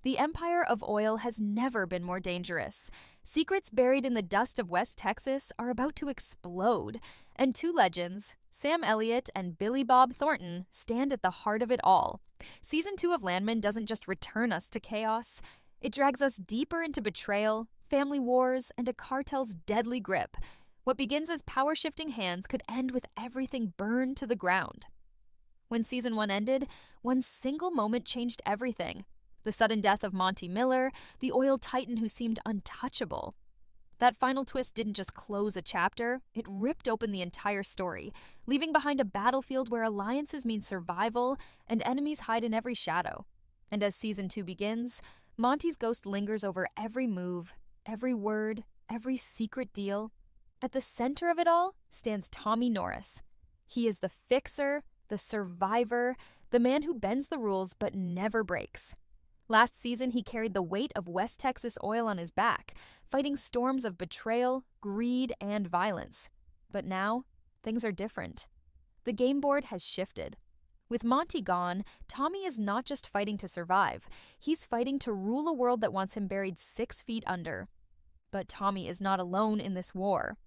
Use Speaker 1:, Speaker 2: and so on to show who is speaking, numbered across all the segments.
Speaker 1: The empire of oil has never been more dangerous. Secrets buried in the dust of West Texas are about to explode, and two legends, Sam Elliott and Billy Bob Thornton, stand at the heart of it all. Season 2 of Landman doesn't just return us to chaos, it drags us deeper into betrayal, family wars, and a cartel's deadly grip. What begins as power-shifting hands could end with everything burned to the ground. When Season 1 ended, one single moment changed everything. The sudden death of Monty Miller, the oil titan who seemed untouchable. That final twist didn't just close a chapter, it ripped open the entire story, leaving behind a battlefield where alliances mean survival and enemies hide in every shadow. And as Season 2 begins, Monty's ghost lingers over every move, every word, every secret deal. At the center of it all stands Tommy Norris. He is the fixer, the survivor, the man who bends the rules but never breaks. Last season, he carried the weight of West Texas oil on his back, fighting storms of betrayal, greed, and violence. But now, things are different. The game board has shifted. With Monty gone, Tommy is not just fighting to survive. He's fighting to rule a world that wants him buried 6 feet under. But Tommy is not alone in this war.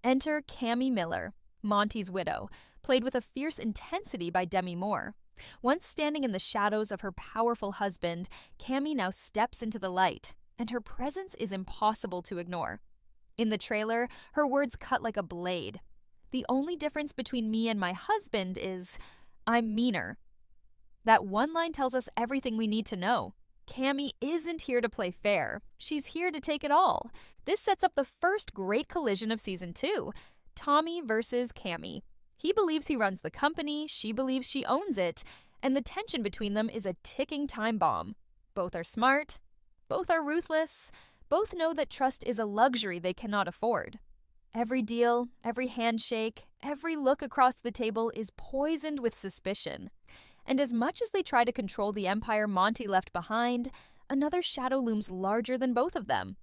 Speaker 1: Enter Cammy Miller, Monty's widow, played with a fierce intensity by Demi Moore. Once standing in the shadows of her powerful husband, Cammy now steps into the light, and her presence is impossible to ignore. In the trailer, her words cut like a blade. The only difference between me and my husband is, I'm meaner. That one line tells us everything we need to know. Cammy isn't here to play fair. She's here to take it all. This sets up the first great collision of Season 2, Tommy versus Cammy. He believes he runs the company, she believes she owns it, and the tension between them is a ticking time bomb. Both are smart, both are ruthless, both know that trust is a luxury they cannot afford. Every deal, every handshake, every look across the table is poisoned with suspicion. And as much as they try to control the empire Monty left behind, another shadow looms larger than both of them.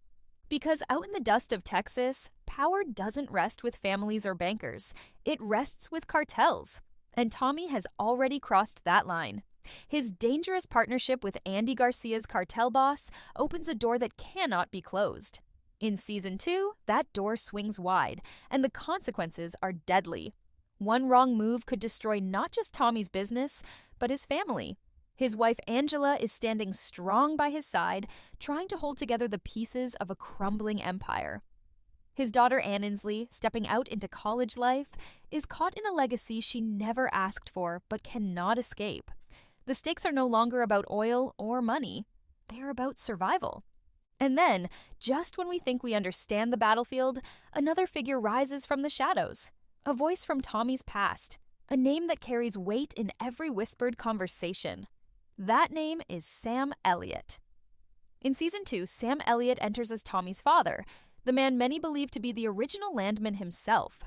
Speaker 1: Because out in the dust of Texas, power doesn't rest with families or bankers. It rests with cartels. And Tommy has already crossed that line. His dangerous partnership with Andy Garcia's cartel boss opens a door that cannot be closed. In Season 2, that door swings wide, and the consequences are deadly. One wrong move could destroy not just Tommy's business, but his family. His wife Angela is standing strong by his side, trying to hold together the pieces of a crumbling empire. His daughter Ann Inslee, stepping out into college life, is caught in a legacy she never asked for but cannot escape. The stakes are no longer about oil or money. They are about survival. And then, just when we think we understand the battlefield, another figure rises from the shadows. A voice from Tommy's past. A name that carries weight in every whispered conversation. That name is Sam Elliott. In Season 2, Sam Elliott enters as Tommy's father, the man many believe to be the original Landman himself.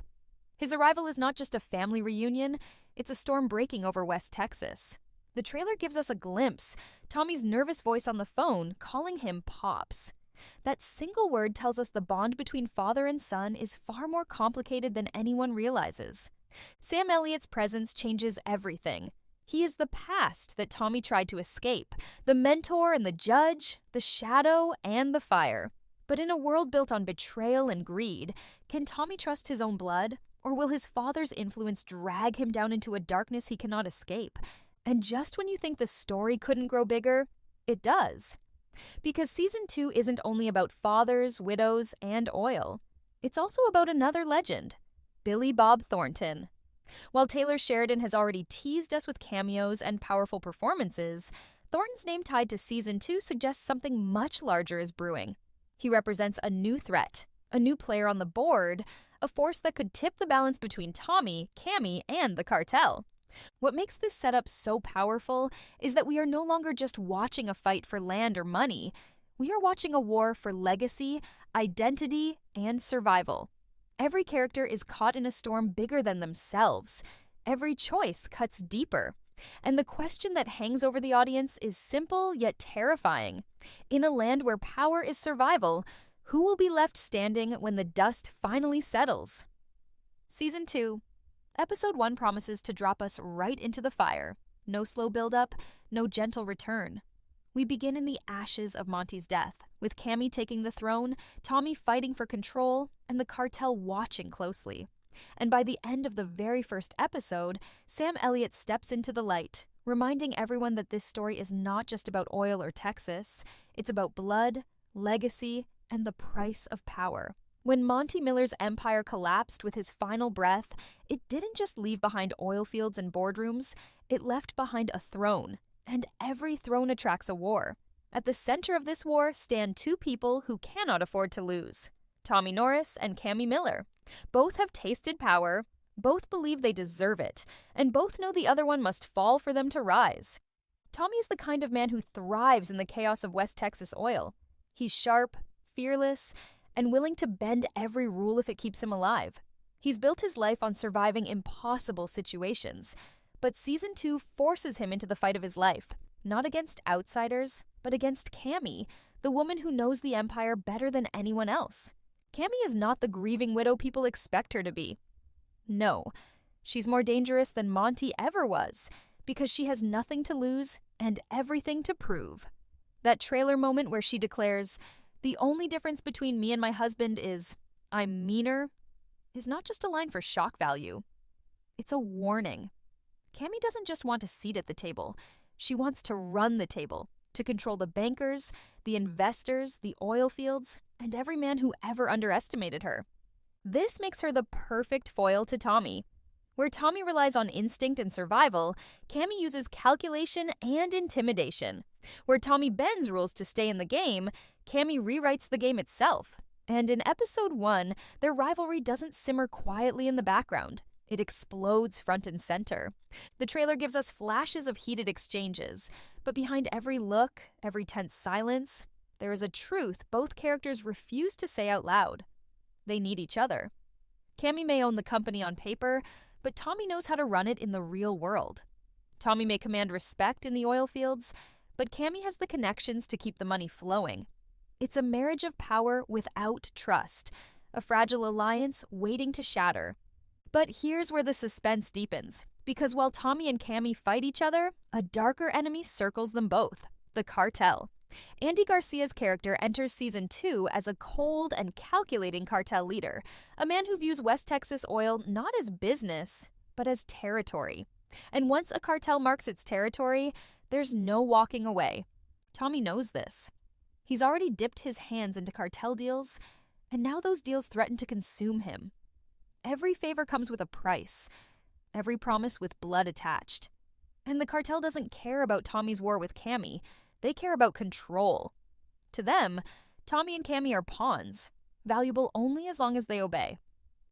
Speaker 1: His arrival is not just a family reunion, it's a storm breaking over West Texas. The trailer gives us a glimpse, Tommy's nervous voice on the phone calling him Pops. That single word tells us the bond between father and son is far more complicated than anyone realizes. Sam Elliott's presence changes everything. He is the past that Tommy tried to escape, the mentor and the judge, the shadow and the fire. But in a world built on betrayal and greed, can Tommy trust his own blood? Or will his father's influence drag him down into a darkness he cannot escape? And just when you think the story couldn't grow bigger, it does. Because Season 2 isn't only about fathers, widows, and oil. It's also about another legend, Billy Bob Thornton. While Taylor Sheridan has already teased us with cameos and powerful performances, Thornton's name tied to Season 2 suggests something much larger is brewing. He represents a new threat, a new player on the board, a force that could tip the balance between Tommy, Cammy, and the cartel. What makes this setup so powerful is that we are no longer just watching a fight for land or money. We are watching a war for legacy, identity, and survival. Every character is caught in a storm bigger than themselves. Every choice cuts deeper. And the question that hangs over the audience is simple yet terrifying. In a land where power is survival, who will be left standing when the dust finally settles? Season 2. Episode 1 promises to drop us right into the fire. No slow build-up, no gentle return. We begin in the ashes of Monty's death, with Cammy taking the throne, Tommy fighting for control, and the cartel watching closely. And by the end of the very first episode, Sam Elliott steps into the light, reminding everyone that this story is not just about oil or Texas. It's about blood, legacy, and the price of power. When Monty Miller's empire collapsed with his final breath, it didn't just leave behind oil fields and boardrooms, it left behind a throne. And every throne attracts a war. At the center of this war stand two people who cannot afford to lose: Tommy Norris and Cammy Miller. Both have tasted power, both believe they deserve it, and both know the other one must fall for them to rise. Tommy is the kind of man who thrives in the chaos of West Texas oil. He's sharp, fearless, and willing to bend every rule if it keeps him alive. He's built his life on surviving impossible situations. But Season 2 forces him into the fight of his life, not against outsiders, but against Cammy, the woman who knows the Empire better than anyone else. Cammy is not the grieving widow people expect her to be. No, she's more dangerous than Monty ever was, because she has nothing to lose and everything to prove. That trailer moment where she declares, "The only difference between me and my husband is I'm meaner," is not just a line for shock value. It's a warning. Cammy doesn't just want a seat at the table. She wants to run the table, to control the bankers, the investors, the oil fields, and every man who ever underestimated her. This makes her the perfect foil to Tommy. Where Tommy relies on instinct and survival, Cammy uses calculation and intimidation. Where Tommy bends rules to stay in the game, Cammy rewrites the game itself. And in episode 1, their rivalry doesn't simmer quietly in the background. It explodes front and center. The trailer gives us flashes of heated exchanges, but behind every look, every tense silence, there is a truth both characters refuse to say out loud. They need each other. Cammy may own the company on paper, but Tommy knows how to run it in the real world. Tommy may command respect in the oil fields, but Cammy has the connections to keep the money flowing. It's a marriage of power without trust, a fragile alliance waiting to shatter. But here's where the suspense deepens, because while Tommy and Cammy fight each other, a darker enemy circles them both: the cartel. Andy Garcia's character enters Season 2 as a cold and calculating cartel leader, a man who views West Texas oil not as business, but as territory. And once a cartel marks its territory, there's no walking away. Tommy knows this. He's already dipped his hands into cartel deals, and now those deals threaten to consume him. Every favor comes with a price, every promise with blood attached. And the cartel doesn't care about Tommy's war with Cammy. They care about control. To them, Tommy and Cammy are pawns, valuable only as long as they obey.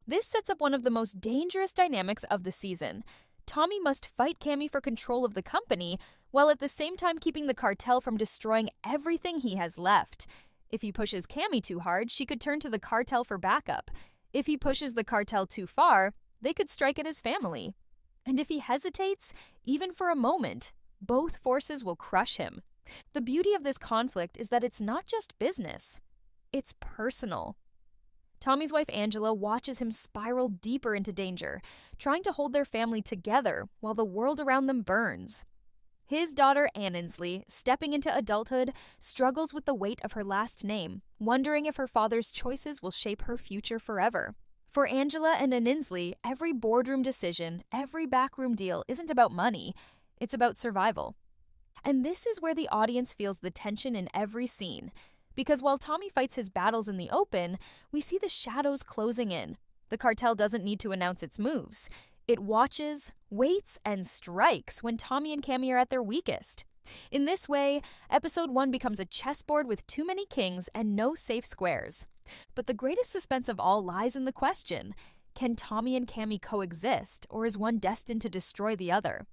Speaker 1: This sets up one of the most dangerous dynamics of the season. Tommy must fight Cammy for control of the company, while at the same time keeping the cartel from destroying everything he has left. If he pushes Cammy too hard, she could turn to the cartel for backup. If he pushes the cartel too far, they could strike at his family. And if he hesitates, even for a moment, both forces will crush him. The beauty of this conflict is that it's not just business, it's personal. Tommy's wife Angela watches him spiral deeper into danger, trying to hold their family together while the world around them burns. His daughter Ann Inslee, stepping into adulthood, struggles with the weight of her last name, wondering if her father's choices will shape her future forever. For Angela and Ann Inslee, every boardroom decision, every backroom deal isn't about money, it's about survival. And this is where the audience feels the tension in every scene. Because while Tommy fights his battles in the open, we see the shadows closing in. The cartel doesn't need to announce its moves. It watches, waits, and strikes when Tommy and Cammy are at their weakest. In this way, episode 1 becomes a chessboard with too many kings and no safe squares. But the greatest suspense of all lies in the question: can Tommy and Cammy coexist, or is one destined to destroy the other?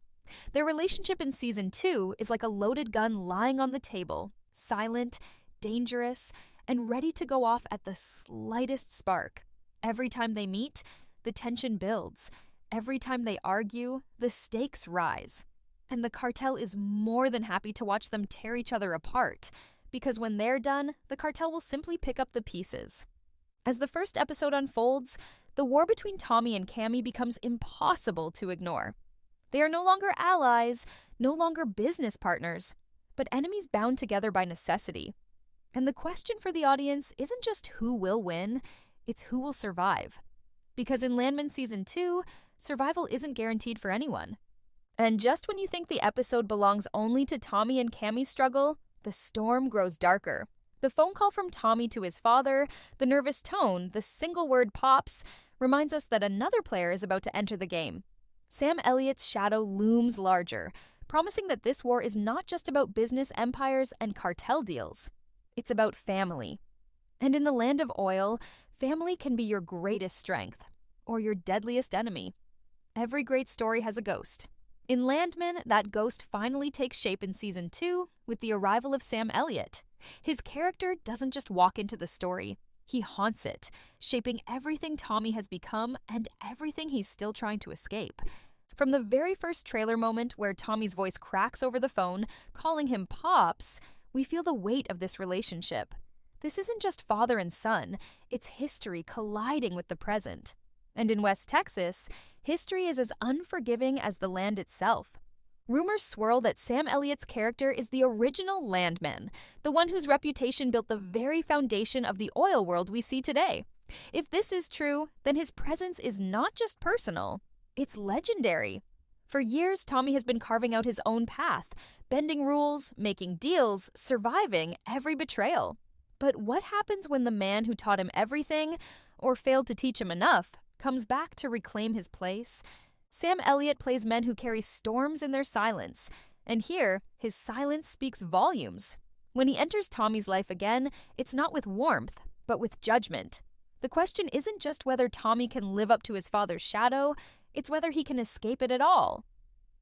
Speaker 1: Their relationship in Season 2 is like a loaded gun lying on the table, silent, dangerous, and ready to go off at the slightest spark. Every time they meet, the tension builds. Every time they argue, the stakes rise. And the cartel is more than happy to watch them tear each other apart, because when they're done, the cartel will simply pick up the pieces. As the first episode unfolds, the war between Tommy and Cammy becomes impossible to ignore. They are no longer allies, no longer business partners. but enemies bound together by necessity. And the question for the audience isn't just who will win, it's who will survive. Because in Landman Season 2, survival isn't guaranteed for anyone. And just when you think the episode belongs only to Tommy and Cammie's struggle, the storm grows darker. The phone call from Tommy to his father, the nervous tone, the single word "pops," reminds us that another player is about to enter the game. Sam Elliott's shadow looms larger, promising that this war is not just about business empires and cartel deals. It's about family. And in the land of oil, family can be your greatest strength, or your deadliest enemy. Every great story has a ghost. In Landman, that ghost finally takes shape in Season 2 with the arrival of Sam Elliott. His character doesn't just walk into the story, he haunts it, shaping everything Tommy has become and everything he's still trying to escape. From the very first trailer moment where Tommy's voice cracks over the phone, calling him Pops, we feel the weight of this relationship. This isn't just father and son, it's history colliding with the present. And in West Texas, history is as unforgiving as the land itself. Rumors swirl that Sam Elliott's character is the original Landman, the one whose reputation built the very foundation of the oil world we see today. If this is true, then his presence is not just personal, it's legendary. For years, Tommy has been carving out his own path, bending rules, making deals, surviving every betrayal. But what happens when the man who taught him everything, or failed to teach him enough, comes back to reclaim his place? Sam Elliott plays men who carry storms in their silence, and here, his silence speaks volumes. When he enters Tommy's life again, it's not with warmth, but with judgment. The question isn't just whether Tommy can live up to his father's shadow, it's whether he can escape it at all.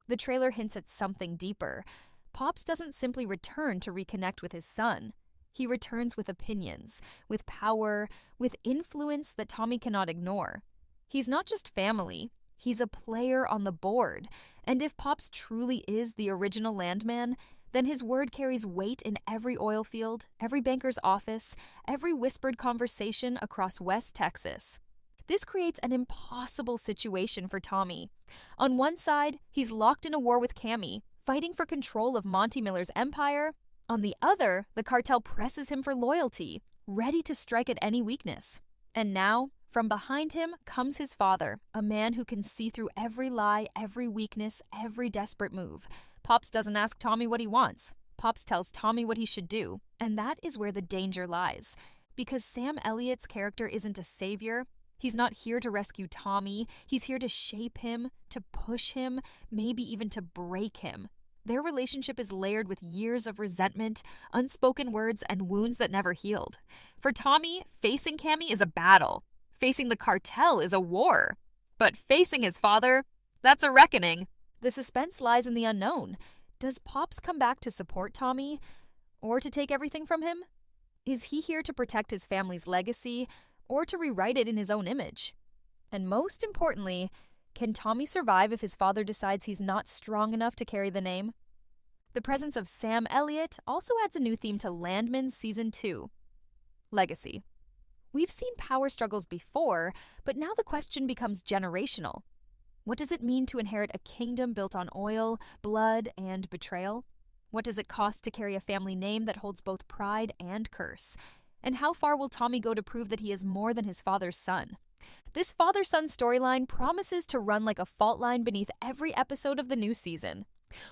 Speaker 1: The trailer hints at something deeper. Pops doesn't simply return to reconnect with his son. He returns with opinions, with power, with influence that Tommy cannot ignore. He's not just family, he's a player on the board. And if Pops truly is the original Landman, then his word carries weight in every oil field, every banker's office, every whispered conversation across West Texas. This creates an impossible situation for Tommy. On one side, he's locked in a war with Cammie, fighting for control of Monty Miller's empire. On the other, the cartel presses him for loyalty, ready to strike at any weakness. And now, from behind him comes his father, a man who can see through every lie, every weakness, every desperate move. Pops doesn't ask Tommy what he wants. Pops tells Tommy what he should do. And that is where the danger lies. Because Sam Elliott's character isn't a savior. He's not here to rescue Tommy. He's here to shape him, to push him, maybe even to break him. Their relationship is layered with years of resentment, unspoken words, and wounds that never healed. For Tommy, facing Cammie is a battle. Facing the cartel is a war. But facing his father, that's a reckoning. The suspense lies in the unknown. Does Pops come back to support Tommy? Or to take everything from him? Is he here to protect his family's legacy, or to rewrite it in his own image? And most importantly, can Tommy survive if his father decides he's not strong enough to carry the name? The presence of Sam Elliott also adds a new theme to Landman Season 2, Legacy. We've seen power struggles before, but now the question becomes generational. What does it mean to inherit a kingdom built on oil, blood, and betrayal? What does it cost to carry a family name that holds both pride and curse? And how far will Tommy go to prove that he is more than his father's son? This father-son storyline promises to run like a fault line beneath every episode of the new season.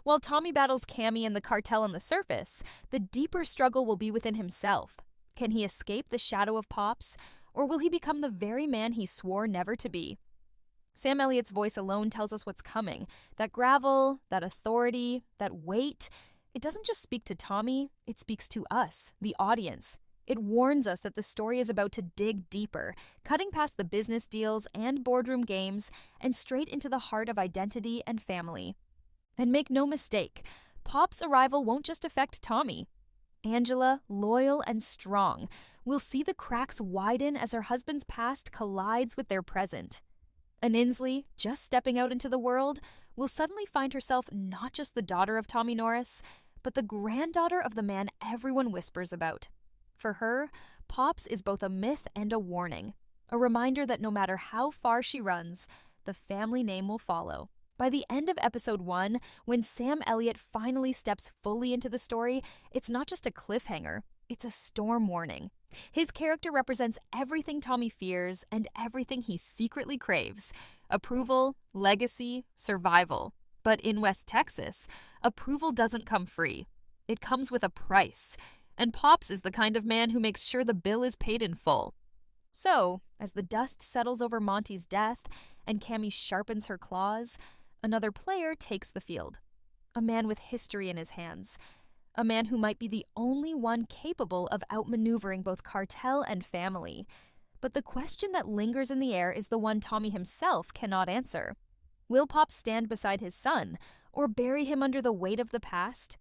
Speaker 1: While Tommy battles Cammie and the cartel on the surface, the deeper struggle will be within himself. Can he escape the shadow of Pops, or will he become the very man he swore never to be? Sam Elliott's voice alone tells us what's coming. That gravel, that authority, that weight, it doesn't just speak to Tommy, it speaks to us, the audience. It warns us that the story is about to dig deeper, cutting past the business deals and boardroom games and straight into the heart of identity and family. And make no mistake, Pop's arrival won't just affect Tommy. Angela, loyal and strong, will see the cracks widen as her husband's past collides with their present. And Inslee, just stepping out into the world, will suddenly find herself not just the daughter of Tommy Norris, but the granddaughter of the man everyone whispers about. For her, Pops is both a myth and a warning, a reminder that no matter how far she runs, the family name will follow. By the end of episode 1, when Sam Elliott finally steps fully into the story, it's not just a cliffhanger, it's a storm warning. His character represents everything Tommy fears and everything he secretly craves: approval, legacy, survival. But in West Texas, approval doesn't come free. It comes with a price. And Pops is the kind of man who makes sure the bill is paid in full. So, as the dust settles over Monty's death and Cammy sharpens her claws, another player takes the field. A man with history in his hands. A man who might be the only one capable of outmaneuvering both cartel and family. But the question that lingers in the air is the one Tommy himself cannot answer. Will Pop stand beside his son, or bury him under the weight of the past?